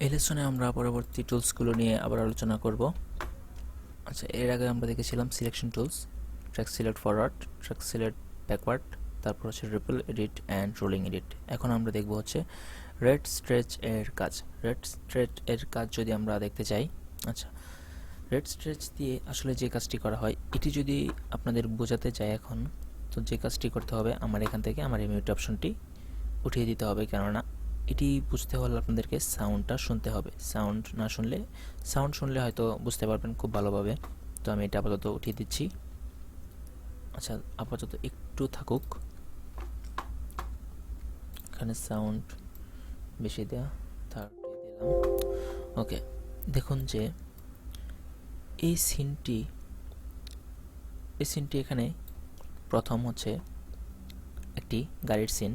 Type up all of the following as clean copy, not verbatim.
এই লেসনে আমরা পরবর্তী টুলসগুলো নিয়ে আবার আলোচনা করব। আচ্ছা, এর আগে আমরা দেখেছিলাম selection tools, track select forward, track select backward, তারপর হচ্ছে ripple edit and rolling edit. এখন আমরা দেখব হচ্ছে রেড স্ট্রেচ এর কাজ। রেড স্ট্রেচ এর কাজ যদি আমরা দেখতে চাই, আচ্ছা, রেড স্ট্রেচ দিয়ে আসলে যে কাজটি করা হয় এটি যদি আপনাদের বোঝাতে চাই এখন, তো যে কাজটি করতে হবে আমার এখান থেকে আমার এই মিউট অপশনটি উঠিয়ে দিতে হবে, কেননা এটি বুঝতে হলে আপনাদেরকে সাউন্ডটা শুনতে হবে। সাউন্ড শুনলে হয়তো বুঝতে পারবেন খুব ভালোভাবে। তো আমি এটা আপাতত উঠিয়ে দিচ্ছি। আচ্ছা, আপাতত একটু থাকুক, এখানে সাউন্ড বেশি দেওয়া থাক দিলাম। ওকে, দেখুন যে এই সিনটি এখানে প্রথম হচ্ছে একটি গাড়ির সিন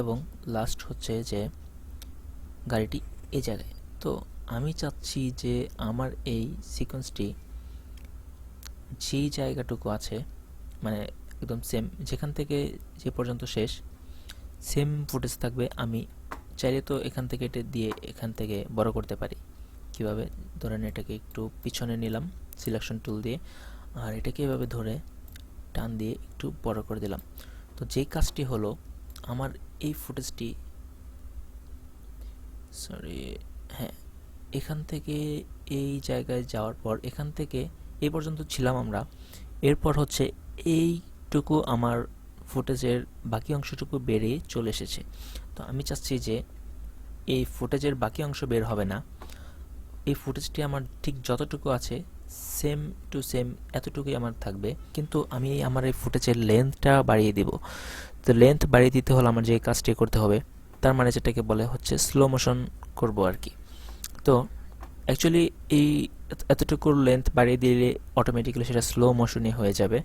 এবং লাস্ট হচ্ছে যে গাড়িটি এই জায়গায়। তো আমি চাচ্ছি যে আমার এই সিকোয়েন্সটি যেই জায়গাটুকু আছে, মানে একদম সেম যেখান থেকে যে পর্যন্ত শেষ সেম ফুটেজ থাকবে। আমি চাইলে তো এখান থেকে এটা দিয়ে এখান থেকে বড় করতে পারি। কিভাবে? ধরেন এটাকে একটু পিছনে নিলাম সিলেকশন টুল দিয়ে, আর এটাকে এভাবে ধরে টান দিয়ে একটু বড় করে দিলাম। তো যেই কাজটি হলো, আমার এই ফুটেজটি হ্যাঁ, এখান থেকে এই জায়গায় যাওয়ার পর এখান থেকে এই পর্যন্ত ছিলাম আমরা। এরপর হচ্ছে এইটুকু আমার ফুটেজের বাকি অংশটুকু বেরিয়ে চলে এসেছে। তো আমি চাচ্ছি যে এই ফুটেজের বাকি অংশ বের হবে না, এই ফুটেজটি আমার ঠিক যতটুকু আছে সেম টু সেম এতটুকুই আমার থাকবে, কিন্তু আমি আমার এই ফুটেজের লেন্থটা বাড়িয়ে দিব। তো লেন্থ বাড়িয়ে দিতে হলে আমার যে কাজটি করতে হবে, তার মানে যেটাকে বলে হচ্ছে স্লো মোশন করব আর কি। তো অ্যাকচুয়ালি এই এতটুকুর লেন্থ বাড়িয়ে দিলে অটোমেটিক্যালি সেটা স্লো মোশনই হয়ে যাবে।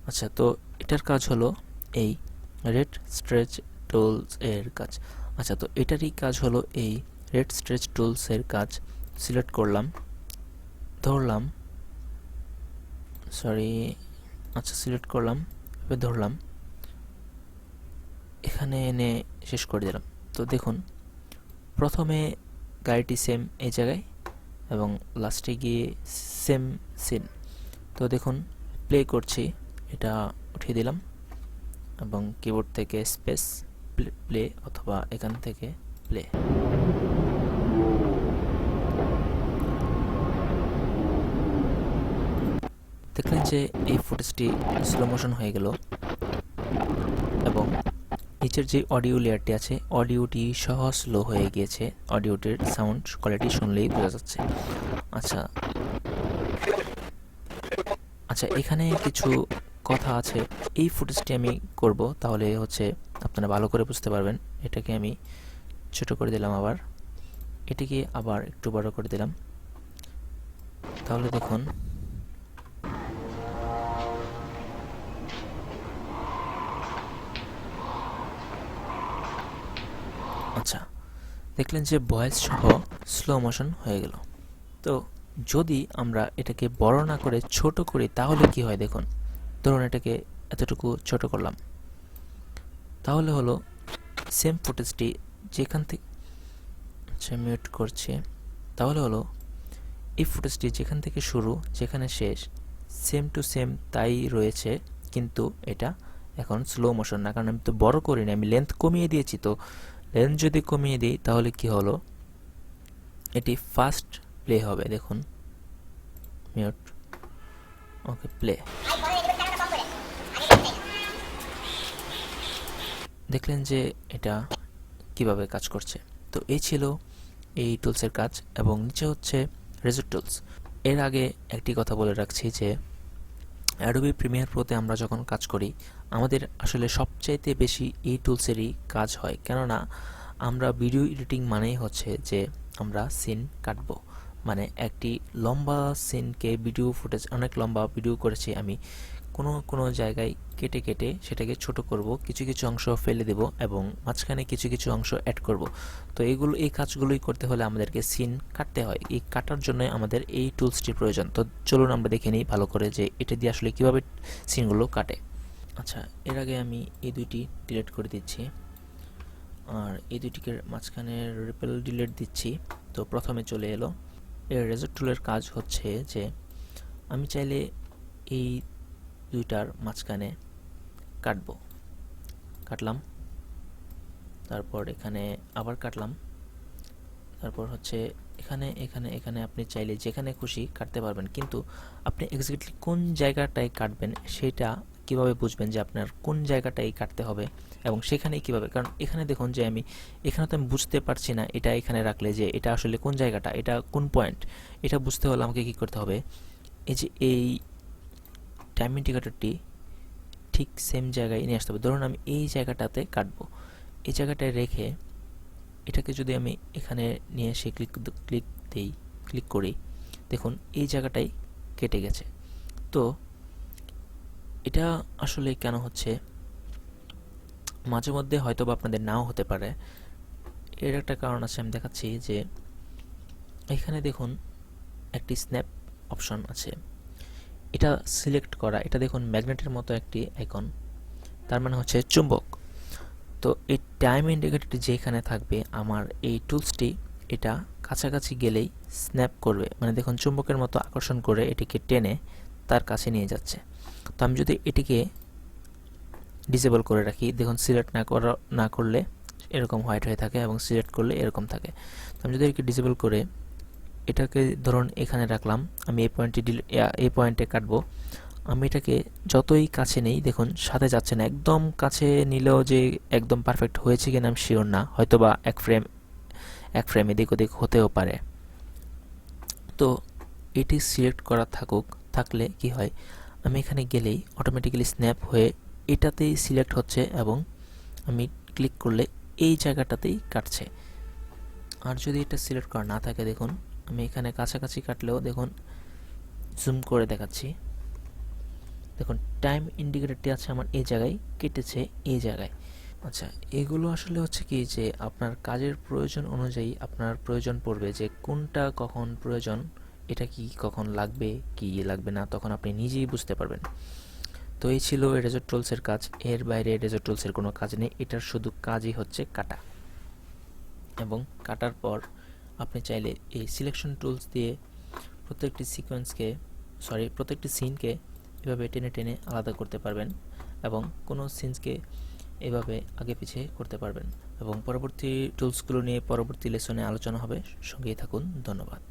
আচ্ছা, তো এটার কাজ হলো এই রেড স্ট্রেচ টুলস এর কাজ। আচ্ছা, তো এটারই কাজ হলো এই রেড স্ট্রেচ টুলস এর কাজ। সিলেক্ট করলাম, ধরলাম, আচ্ছা সিলেক্ট করলাম, এবার ধরলাম, এখানে এনে শেষ করে দিলাম। তো দেখুন, প্রথমে গাড়িটি সেম এই জায়গায় এবং লাস্টে গিয়ে সেম সিন। তো দেখুন, প্লে করছি, এটা উঠিয়ে দিলাম এবং কিবোর্ড থেকে স্পেস প্লে অথবা এখান থেকে প্লে। দেখলেন যে এই ফুটেজটি স্লো মোশন হয়ে গেল এবং নিচের যে অডিও লেয়ারটি আছে অডিওটি সহ স্লো হয়ে গিয়েছে। অডিওটির সাউন্ড কোয়ালিটি শুনলেই বোঝা যাচ্ছে। আচ্ছা আচ্ছা, এখানে কিছু কথা আছে, এই ফুটেজটি আমি করব, তাহলে হচ্ছে আপনারা ভালো করে বুঝতে পারবেন। এটাকে আমি ছোট করে দিলাম, আবার এটিকে আবার একটু বড় করে দিলাম, তাহলে দেখুন আচ্ছা, দেখলেন যে ভয়েস সহ স্লো মোশন হয়ে গেল। তো যদি আমরা এটাকে বড় না করে ছোট করি তাহলে কি হয় দেখুন। ধরুন এটাকে এতটুকু ছোট করলাম, তাহলে হলো সেম ফুটেজটি যেখান থেকে, আচ্ছা মিউট করছি, তাহলে হলো এই ফুটেজটি যেখান থেকে শুরু যেখানে শেষ সেম টু সেম তাই রয়েছে, কিন্তু এটা এখন স্লো মোশন না, কারণ আমি তো বড় করিনি, আমি লেন্থ কমিয়ে দিয়েছি। তো লেন্থ যদি কমিয়ে দিই তাহলে কি হলো, এটি ফাস্ট প্লে হবে। দেখুন, মিউট, ওকে প্লে। দেখলেন যে এটা কিভাবে কাজ করছে। তো এই ছিল এই টুলসের কাজ এবং নিচে হচ্ছে রেজর টুলস। এর আগে একটি কথা বলে রাখছি যে অ্যাডোবি প্রিমিয়ার প্রোতে আমরা যখন কাজ করি আমাদের আসলে সবচাইতে বেশি এই টুলসেরই কাজ হয়, কেননা আমরা ভিডিও এডিটিং মানেই হচ্ছে যে আমরা সিন কাটবো। মানে একটি লম্বা সিনকে ভিডিও ফুটেজ, অনেক লম্বা ভিডিও করেছি আমি, কোনো জায়গায় কেটে কেটে সেটাকে ছোট করব, কিছু কিছু অংশ ফেলে দেব এবং মাঝখানে কিছু কিছু অংশ অ্যাড করব। তো এই কাজগুলোই করতে হলে আমাদেরকে সিন কাটতে হয়। এই কাটার জন্য আমাদের এই টুলসটির প্রয়োজন। তো চলুন আমরা দেখে নিই ভালো করে যে এটা দিয়ে আসলে কীভাবে সিনগুলো কাটে। আচ্ছা, এর আগে আমি এই দুইটি ডিলিট করে দিচ্ছি। আর এই দুইটিকে মাঝখানে রিপেল ডিলিট দিচ্ছি। তো প্রথমে চলে এলো। এর রেজর টুলের কাজ হচ্ছে যে আমি চাইলে এই দুইটার মাঝখানে কাটলাম, তারপর এখানে আবার কাটলাম, তারপর হচ্ছে এখানে এখানে এখানে আপনি চাইলে যেখানে খুশি কাটতে পারবেন, কিন্তু আপনি এক্স্যাক্টলি কোন জায়গাটায় কাটবেন সেটা কিভাবে বুঝবেন যে আপনার কোন জায়গাটাই কাটতে হবে এবং সেখানেই কিভাবে, কারণ এখানে দেখুন যে এখানে তো আমি বুঝতে পারছি না এটা এখানে রাখলে যে এটা আসলে কোন জায়গাটা, এটা কোন পয়েন্ট, এটা বুঝতে হলে আমাকে কি করতে হবে, এই যে এই টাইম ইন্ডিকেটরটি ঠিক সেম জায়গায় নিয়ে আসতে হবে। ধরুন আমি এই জায়গাটাতে কাটবো, এই জায়গাটায় রেখে এটাকে যদি আমি এখানে নিয়ে এসে ক্লিক করি, দেখুন এই জায়গাটাই কেটে গেছে। তো এটা আসলে কেন হচ্ছে, মাঝে মধ্যে হয়তো বা আপনাদের নাও হতে পারে। এর একটা কারণ আছে, আমি দেখাচ্ছি যে এখানে দেখুন একটি স্ন্যাপ অপশন আছে, এটা সিলেক্ট করা, এটা দেখুন ম্যাগনেটের মতো একটি আইকন, তার মানে হচ্ছে চুম্বক। তো এই টাইম ইন্ডিকেটরটি যেখানে থাকবে আমার এই টুলসটি এটা কাছাকাছি গেলেই স্ন্যাপ করবে, মানে দেখুন চুম্বকের মতো আকর্ষণ করে এটিকে টেনে তার কাছে নিয়ে যাচ্ছে। তো আমি যদি এটিকে ডিসেবল করে রাখি, দেখুন সিলেক্ট না করলে এরকম হোয়াইট হয়ে থাকে এবং সিলেক্ট করলে এরকম থাকে। তো আমি যদি এটাকে ডিসেবল করে এটাকে ধরুন এখানে রাখলাম, আমি এই পয়েন্টে কাটবো, আমি এটাকে যতই কাছে নেই দেখুন সাথে যাচ্ছে না, একদম কাছে নিলেও যে একদম পারফেক্ট হয়েছে কিনা আমি শিওর না, হয়তোবা এক ফ্রেম এদিক ওদিক হতেও পারে। তো এটি সিলেক্ট করা থাকলে কি হয়, আমি এখানে গেলেই অটোমেটিক্যালি স্ন্যাপ হয়ে এটাতেই সিলেক্ট হচ্ছে এবং আমি ক্লিক করলে এই জায়গাটাতেই কাটছে। আর যদি এটা সিলেক্ট করা না থাকে, দেখুন আমি এখানে কাছাকাছি কাটলেও দেখুন জুম করে দেখাচ্ছি, দেখুন টাইম ইন্ডিকেটরটি আছে আমার এই জায়গায়, কেটেছে এই জায়গায়। আচ্ছা, এগুলো আসলে হচ্ছে কি যে আপনার কাজের প্রয়োজন অনুযায়ী আপনার প্রয়োজন পড়বে যে কোনটা কখন প্রয়োজন, এটা কি কখন লাগবে কি লাগবে না, তখন আপনি নিজেই বুঝতে পারবেন। তো এই ছিল রেজর টুলসের কাজ, এর বাইরে রেজর টুলসের কোনো কাজ নেই, এটার শুধু কাজই হচ্ছে কাটা। এবং কাটার পর আপনি চাইলে এই সিলেকশন টুলস দিয়ে প্রত্যেকটি সিনকে এভাবে টেনে টেনে আলাদা করতে পারবেন এবং কোনো সিনকে এভাবে আগে পিছিয়ে করতে পারবেন। এবং পরবর্তী টুলসগুলো নিয়ে পরবর্তী লেসনে আলোচনা হবে, সঙ্গেই থাকুন। ধন্যবাদ।